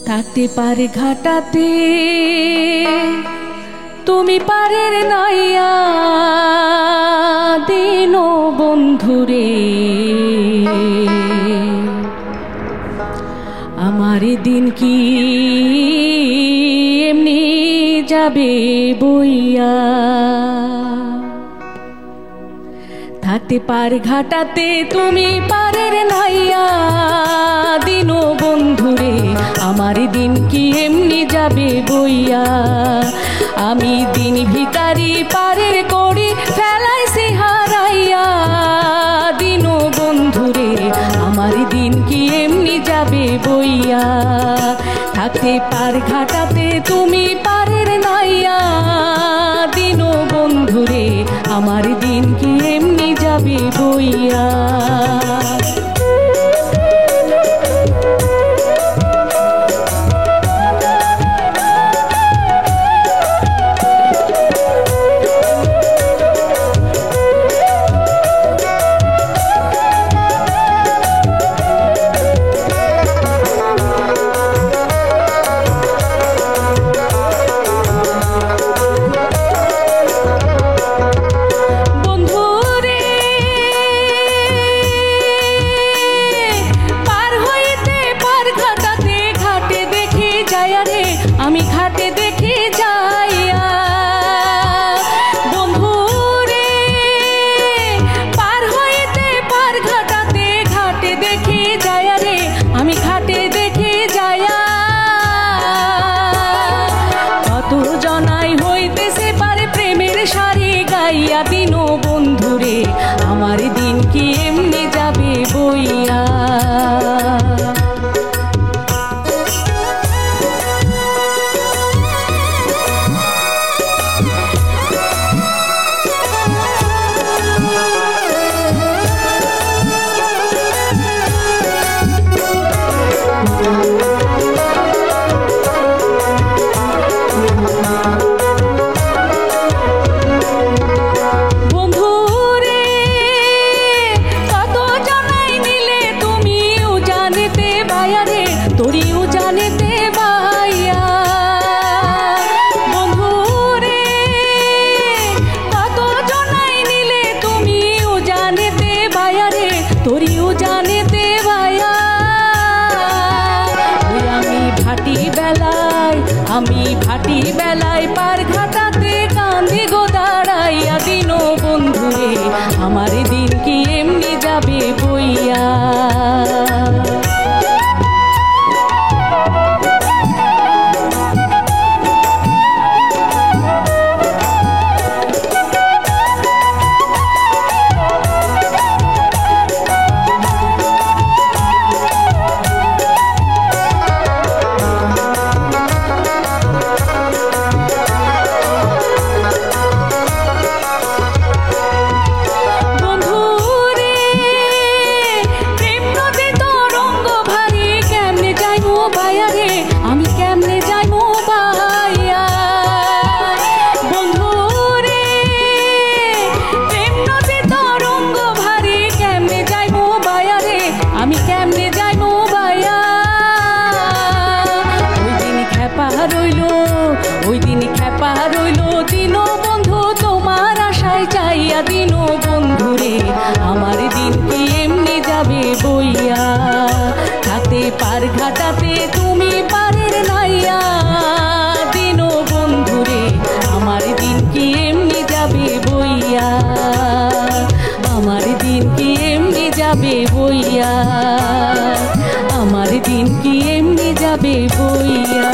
থাকতে পারে ঘাটাতে তুমি পারের নাইয়া দিন বন্ধুরে আমার দিন কি এমনি যাবে বইয়া থাকতে পারে ঘাটাতে তুমি পারের নাইয়া দিন বন্ধুরে আমার দিন কি এমনি যাবে বইয়া আমি দিন ভিকারি পারের করি ফেলাইছি হারাইয়া দিন বন্ধুরে আমার দিন কি এমনি যাবে বইয়া থাকতে পার ঘাটাতে তুমি পারের নাইয়া দিন বন্ধুরে আমার দিন কি এমনি যাবে বইয়া আমি ঘাটে দেখে যাইয়া বন্ধুরে পার হইতে পার ঘাটাতে ঘাটে দেখে যাইয়া রে আমি ঘাটে দেখে যাইয়া কত জনাই হইতেছে পারে প্রেমের সারি গাইয়া দিন বন্ধুরে আমার দিন কি এমনি যাবে বইয়া তোরিও জানেতে বাইয়া বন্ধুরে কত জনাই নিলে তুমিও জানেতে বাইয়া রে তোরিও জানেতে বাইয়া আমি ভাটি বেলায় পার ঘাটাতে কান্দি গো দাঁড়াইয়া দিন বন্ধুরে আমার দিন কি এমনি যাবে বইয়া আমি কেমনে যাইবো বাইয়া বন্ধুরে প্রেম নদী তরঙ্গ ভারী কেমনে যাইবো বাইয়া রে আমি কেমনে যাইবো বাইয়া ওই দিন খেপা রইল দিন বন্ধু তোমার আশায় চাইয়া দিন বন্ধুরে আমার দিন কি এমনি যাবে বইয়া থাকতে পার ঘাটাতে তুমি পারের নাইয়া দিন বন্ধুরে আমার দিন কি এমনি যাবে বইয়া আমার দিন কি এমনি যাবে বইয়া আমার দিন কি এমনি যাবে বইয়া।